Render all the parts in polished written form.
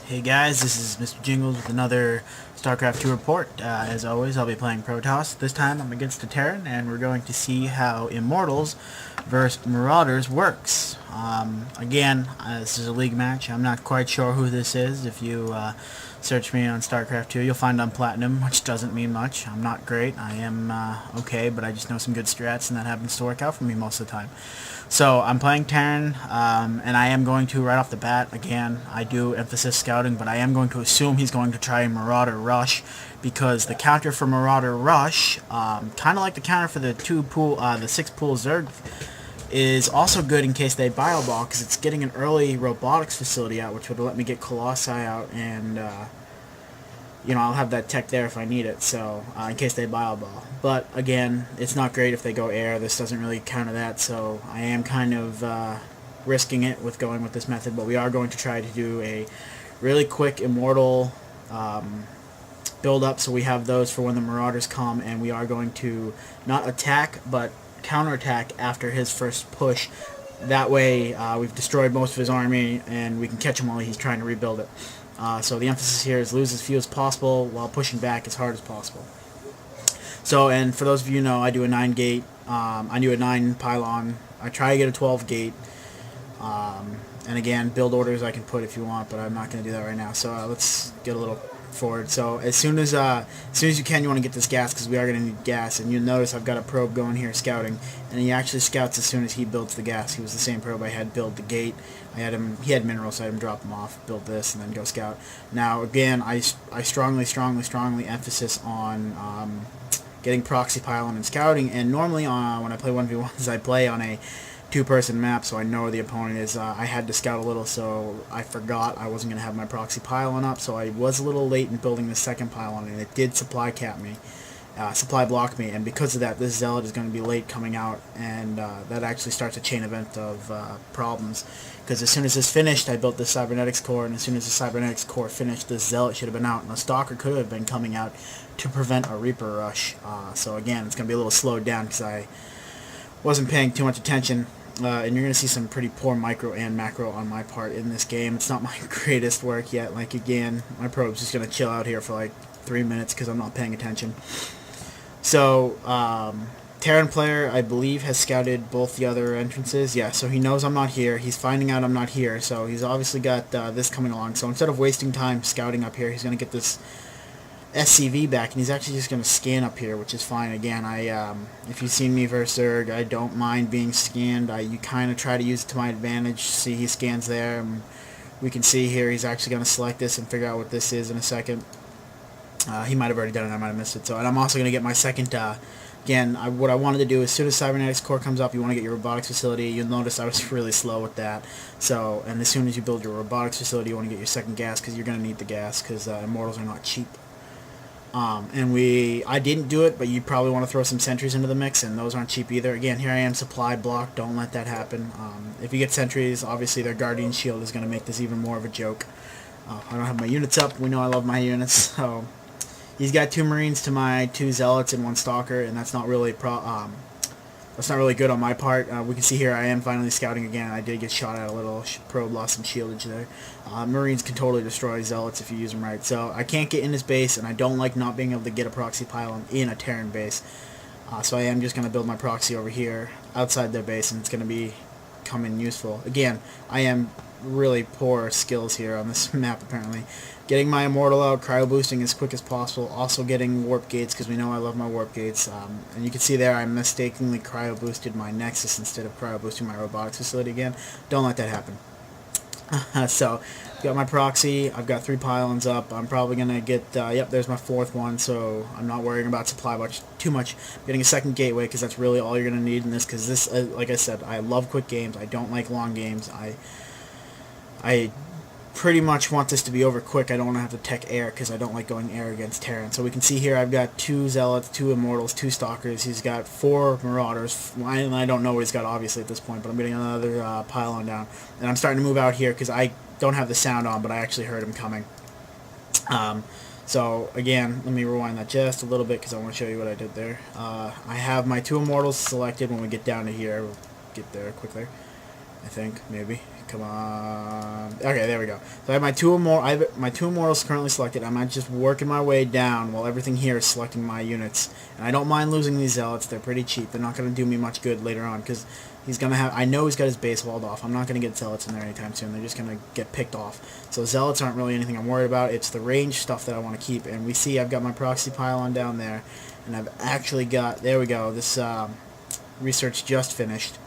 Hey guys, this is Mr. Jingles with another StarCraft 2 report. As always, I'll be playing Protoss. This time I'm against the Terran, and we're going to see how Immortals versus Marauders works. Again, this is a league match. I'm not quite sure who this is. If you search me on StarCraft 2, you'll find I'm Platinum, which doesn't mean much. I'm not great. I am okay, but I just know some good strats, and that happens to work out for me most of the time. So I'm playing Terran, and I am going to, right off the bat, again, I do emphasis scouting, but I am going to assume he's going to try Marauder Rush, because the counter for Marauder Rush, kind of like the counter for the 6-pool Zerg, is also good in case they bio-ball, because it's getting an early robotics facility out, which would let me get Colossi out, and I'll have that tech there if I need it, so in case they bio-ball. But again, it's not great if they go air. This doesn't really counter that, so I am kind of risking it with going with this method, but we are going to try to do a really quick Immortal build-up, so we have those for when the Marauders come, and we are going to not attack, but counterattack after his first push. That way, we've destroyed most of his army, and we can catch him while he's trying to rebuild it. So the emphasis here is lose as few as possible while pushing back as hard as possible. So, and for those of you who know, I do a 9 gate, I do a 9 pylon, I try to get a 12 gate, and again, build orders I can put if you want, but I'm not going to do that right now. So let's get a little forward. So as soon as you can, you want to get this gas, because we are going to need gas, and you'll notice I've got a probe going here scouting, and he actually scouts as soon as he builds the gas. He was the same probe I had build the gate. He had minerals, so I had him drop them off, build this, and then go scout. Now again, I strongly emphasis on getting proxy pylon and scouting, and normally when I play 1v1s, I play on a 2-person map, so I know where the opponent is. I had to scout a little, so I forgot I wasn't going to have my proxy pylon up, so I was a little late in building the second pylon, and it did supply block me, and because of that, this Zealot is going to be late coming out, and that actually starts a chain event of problems, because as soon as this finished, I built the Cybernetics Core, and as soon as the Cybernetics Core finished, this Zealot should have been out, and the Stalker could have been coming out to prevent a Reaper rush. So again, it's going to be a little slowed down, because I wasn't paying too much attention. And you're going to see some pretty poor micro and macro on my part in this game. It's not my greatest work yet. Like, again, my probe's just going to chill out here for like 3 minutes because I'm not paying attention. So, Terran player, I believe, has scouted both the other entrances. Yeah, so he knows I'm not here. He's finding out I'm not here, so he's obviously got this coming along. So instead of wasting time scouting up here, he's going to get this SCV back, and he's actually just going to scan up here, which is fine. Again, if you've seen me versus Zerg, I don't mind being scanned. You kind of try to use it to my advantage. See, he scans there, and we can see here he's actually going to select this and figure out what this is in a second. He might have already done it, I might have missed it. So, and I'm also going to get my second, again, what I wanted to do, as soon as Cybernetics Core comes up, you want to get your robotics facility. You'll notice I was really slow with that. So, and as soon as you build your robotics facility, you want to get your second gas, because you're going to need the gas, because Immortals are not cheap. I didn't do it, but you probably want to throw some sentries into the mix, and those aren't cheap either. Again, here I am, supply block, don't let that happen. If you get sentries, obviously their Guardian Shield is going to make this even more of a joke. I don't have my units up, we know I love my units, so he's got 2 Marines to my 2 Zealots and 1 Stalker, and that's not really good on my part. We can see here I am finally scouting again. I did get shot at a little, probe lost some shieldage there. Marines can totally destroy Zealots if you use them right. So I can't get in his base, and I don't like not being able to get a proxy pylon in a Terran base. So I am just going to build my proxy over here outside their base, and it's going to come in useful. Again, I am really poor skills here on this map apparently. Getting my Immortal out, cryo boosting as quick as possible, also getting warp gates, because we know I love my warp gates, and you can see there I mistakenly cryo boosted my Nexus instead of cryo boosting my robotics facility again. Don't let that happen. So, I've got my proxy, I've got 3 pylons up, I'm probably going to get, yep, there's my 4th one, so I'm not worrying about supply too much. I'm getting a second gateway, because that's really all you're going to need in this, because this, like I said, I love quick games, I don't like long games, I pretty much want this to be over quick. I don't want to have to tech air, because I don't like going air against Terran. So we can see here I've got 2 Zealots, 2 Immortals, 2 Stalkers. He's got 4 Marauders. I don't know what he's got obviously at this point, but I'm getting another pylon down. And I'm starting to move out here because I don't have the sound on, but I actually heard him coming. So again, let me rewind that just a little bit because I want to show you what I did there. I have my 2 Immortals selected. When we get down to here, we'll get there quickly. I think, maybe. Come on. Okay, there we go. So I have my two immortals currently selected. I'm just working my way down while everything here is selecting my units. And I don't mind losing these zealots. They're pretty cheap. They're not going to do me much good later on because he's going to have... I know he's got his base walled off. I'm not going to get zealots in there anytime soon. They're just going to get picked off. So zealots aren't really anything I'm worried about. It's the range stuff that I want to keep. And we see I've got my proxy pylon down there. And I've actually got... There we go. This research just finished.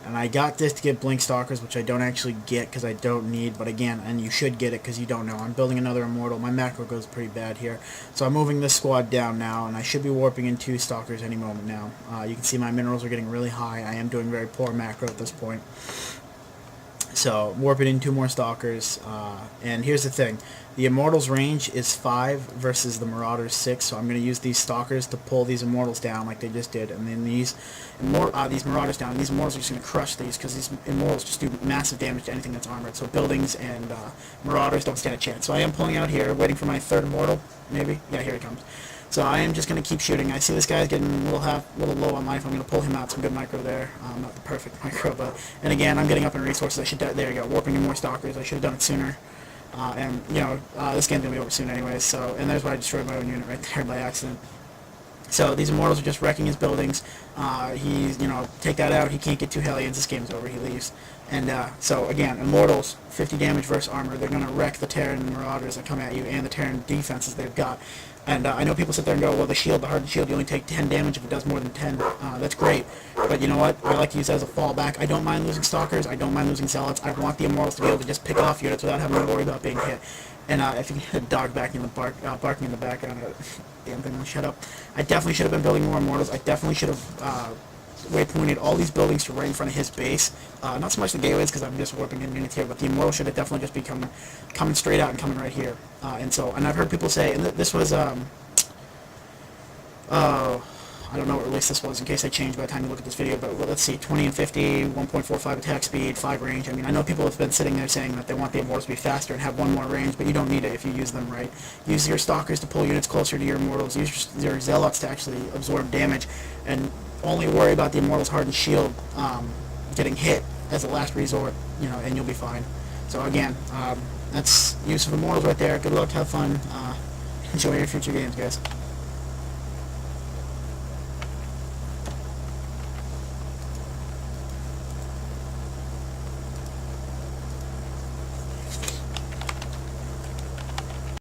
And I got this to get Blink Stalkers, which I don't actually get because I don't need. But again, and you should get it because you don't know. I'm building another Immortal. My macro goes pretty bad here. So I'm moving this squad down now, and I should be warping in 2 Stalkers any moment now. You can see my minerals are getting really high. I am doing very poor macro at this point. So warping in 2 more Stalkers. And here's the thing. The Immortals range is 5 versus the Marauders 6, so I'm going to use these Stalkers to pull these Immortals down like they just did, and then these Marauders down. And these Immortals are just going to crush these because these Immortals just do massive damage to anything that's armored. So buildings and Marauders don't stand a chance. So I am pulling out here, waiting for my 3rd Immortal, maybe. Yeah, here he comes. So I am just going to keep shooting. I see this guy's getting a little low on life. I'm going to pull him out. Some good micro there. Not the perfect micro, but... And again, I'm getting up in resources. There you go. Warping in more Stalkers. I should have done it sooner. And, you know, this game's going to be over soon anyway, so... And there's why I destroyed my own unit right there by accident. So these Immortals are just wrecking his buildings. He's, you know, take that out. He can't get 2 Hellions. This game's over. He leaves. And, so, again, Immortals, 50 damage versus armor. They're going to wreck the Terran Marauders that come at you and the Terran defenses they've got. And I know people sit there and go, well, the hardened shield, you only take 10 damage if it does more than 10. That's great. But you know what? I like to use that as a fallback. I don't mind losing Stalkers. I don't mind losing Zealots. I want the Immortals to be able to just pick off units without having to worry about being hit. And if you get a dog barking in the background, damn thing will shut up. I definitely should have been building more Immortals. I definitely should have waypointed all these buildings to right in front of his base. Not so much the gateways because I'm just warping in units here, but the Immortal should have definitely just be coming straight out and coming right here. And I've heard people say, and this was, I don't know what release this was in case I changed by the time you look at this video, but let's see, 20 and 50, 1.45 attack speed, 5 range. I mean, I know people have been sitting there saying that they want the Immortals to be faster and have 1 more range, but you don't need it if you use them right. Use your Stalkers to pull units closer to your Immortals. Use your Zealots to actually absorb damage, and only worry about the Immortals' hardened shield getting hit as a last resort, you know, and you'll be fine. So again, that's use of Immortals right there. Good luck, have fun, enjoy your future games, guys.